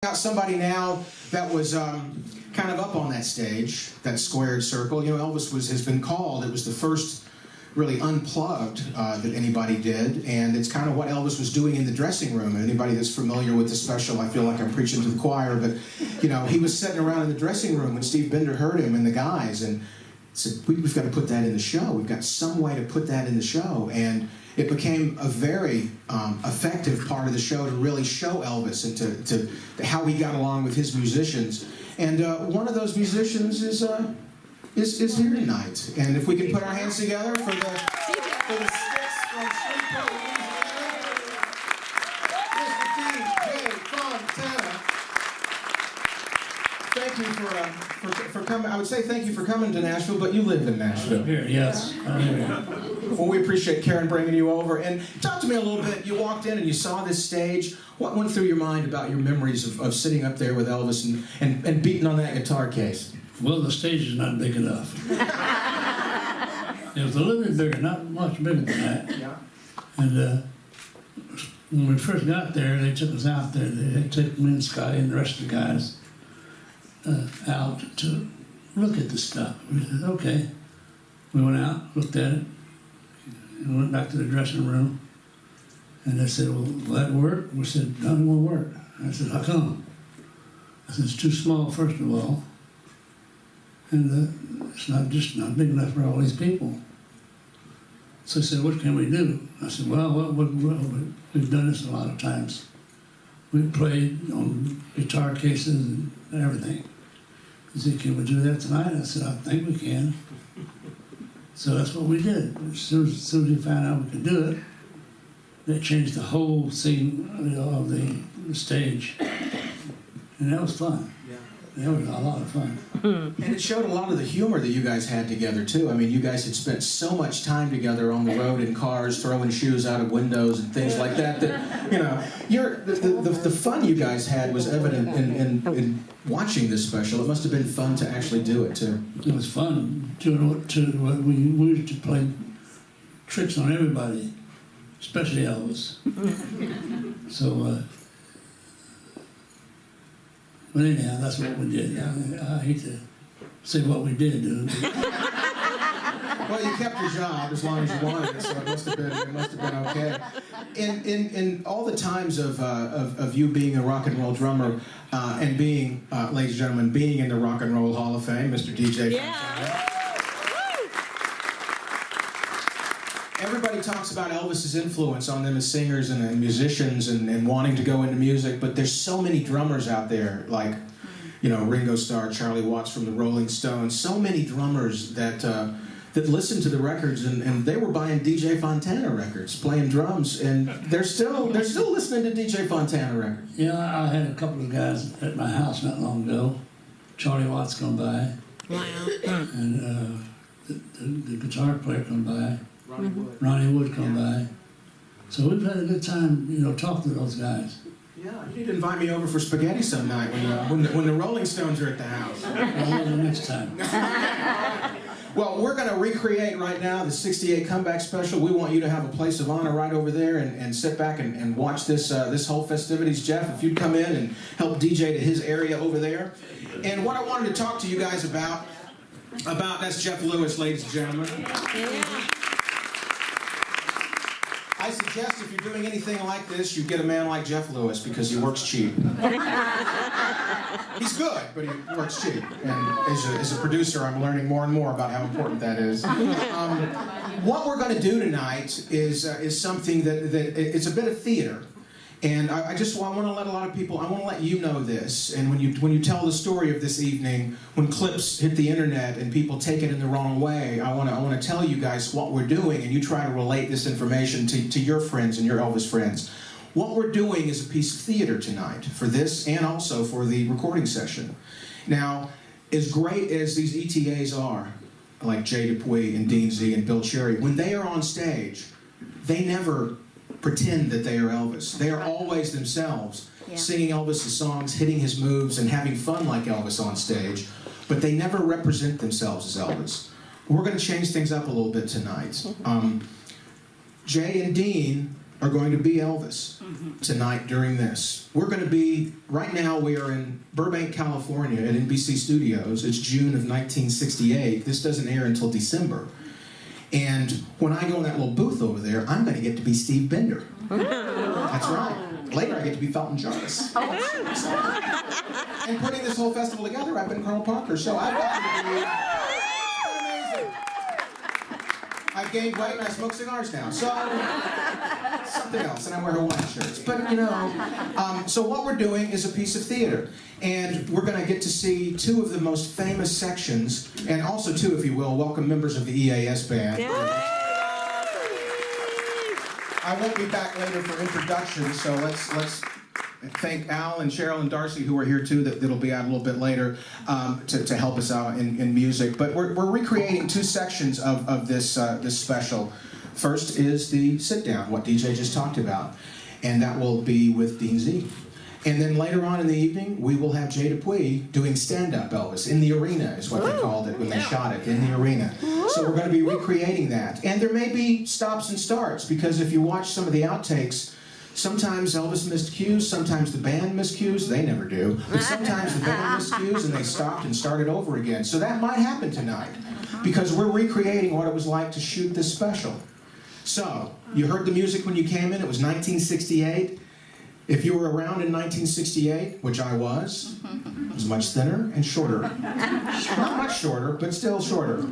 Got somebody now that was kind of up on that stage, that squared circle. You know, Elvis has been called. It was the first really unplugged that anybody did, and it's kind of what Elvis was doing in the dressing room. And anybody that's familiar with the special, I feel like I'm preaching to the choir, but you know, he was sitting around in the dressing room when Steve Bender heard him and the guys, and said, "We've got to put that in the show. We've got some way to put that in the show." And it became a very effective part of the show to really show Elvis and to how he got along with his musicians. And one of those musicians is here tonight. And if we can put our hands together for the Sticks from Shreveport, Louisiana, Mr. DJ Fontana. Thank you for coming. I would say thank you for coming to Nashville, but you live in Nashville. I'm here, yes. I'm here. Well, we appreciate Karen bringing you over. And talk to me a little bit. You walked in and you saw this stage. What went through your mind about your memories of sitting up there with Elvis and beating on that guitar case? Well, the stage is not big enough. It was a little bit bigger, not much bigger than that. Yeah. And when we first got there, they took us out there. They took me and Scotty and the rest of the guys out to look at the stuff. We said, okay. We went out, looked at it, and went back to the dressing room. And they said, well, will that work? We said, no, it won't work. I said, how come? I said, it's too small, first of all. And it's not big enough for all these people. So I said, what can we do? I said, well, we've done this a lot of times. We played on guitar cases and everything. He said, can we do that tonight? I said, I think we can. So that's what we did. As soon as we found out we could do it, that changed the whole scene of the stage. And that was fun. Yeah. That was a lot of fun. And it showed a lot of the humor that you guys had together, too. I mean, you guys had spent so much time together on the road in cars, throwing shoes out of windows and things like that, that, you know, the fun you guys had was evident in watching this special. It must have been fun to actually do it, too. It was fun doing what we used to play tricks on everybody, especially Elvis. So, but anyhow, that's what we did. I hate to say what we did do. Well, you kept your job as long as you wanted it, so it must have been okay. In all the times of you being a rock and roll drummer and being, ladies and gentlemen, being in the Rock and Roll Hall of Fame, Mr. DJ Fontana. Everybody talks about Elvis's influence on them as singers and musicians and wanting to go into music, but there's so many drummers out there, like, you know, Ringo Starr, Charlie Watts from the Rolling Stones, so many drummers that listened to the records, and they were buying DJ Fontana records, playing drums, and they're still listening to DJ Fontana records. Yeah, I had a couple of guys at my house not long ago. Charlie Watts come by. Wow. And the guitar player come by. Ronnie Wood come by. So we've had a good time, you know, talking to those guys. Yeah, you need to invite me over for spaghetti some night when the Rolling Stones are at the house. Well, the next time. Well, we're going to recreate right now the '68 comeback special. We want you to have a place of honor right over there and sit back and watch this whole festivities. Jeff, if you'd come in and help DJ to his area over there. And what I wanted to talk to you guys about that's Jeff Lewis, ladies and gentlemen. Yeah. I suggest if you're doing anything like this, you get a man like Jeff Lewis because he works cheap. He's good, but he works cheap. And as a producer, I'm learning more and more about how important that is. What we're going to do tonight is something that it's a bit of theater. And I want to let a lot of people, I want to let you know this. And when you tell the story of this evening, when clips hit the internet and people take it in the wrong way, I want to tell you guys what we're doing, and you try to relate this information to your friends and your Elvis friends. What we're doing is a piece of theater tonight for this and also for the recording session. Now, as great as these ETAs are, like Jay Dupuis and Dean Z and Bill Cherry, when they are on stage, they never pretend that they are Elvis. They are always themselves, singing Elvis's songs, hitting his moves, and having fun like Elvis on stage, but they never represent themselves as Elvis. We're going to change things up a little bit tonight. Jay and Dean are going to be Elvis tonight during this. We're going to be, right now we are in Burbank, California at NBC Studios. It's June of 1968. This doesn't air until December. And when I go in that little booth over there, I'm going to get to be Steve Bender. That's right. Later I get to be Felton Jarvis. And putting this whole festival together, I've been Carl Parker. So I've got to be amazing. I've gained weight and I smoke cigars now. So something else, and I wear Hawaiian shirts. But you know, so what we're doing is a piece of theater. And we're going to get to see two of the most famous sections, and also two, if you will, welcome members of the EAS band. I won't be back later for introductions, so let's thank Al and Cheryl and Darcy, who are here too, that'll be out a little bit later, to help us out in music. But we're recreating two sections of this special. First is the sit-down, what DJ just talked about, and that will be with Dean Z. And then later on in the evening, we will have Jay Dupuy doing stand-up Elvis. In the arena is what they called it when they shot it, in the arena. So we're going to be recreating that. And there may be stops and starts, because if you watch some of the outtakes, sometimes Elvis missed cues, sometimes the band missed cues, they never do. But sometimes the band missed cues and they stopped and started over again. So that might happen tonight, because we're recreating what it was like to shoot this special. So, you heard the music when you came in, it was 1968. If you were around in 1968, which I was, it was much thinner and shorter. Not much shorter, but still shorter.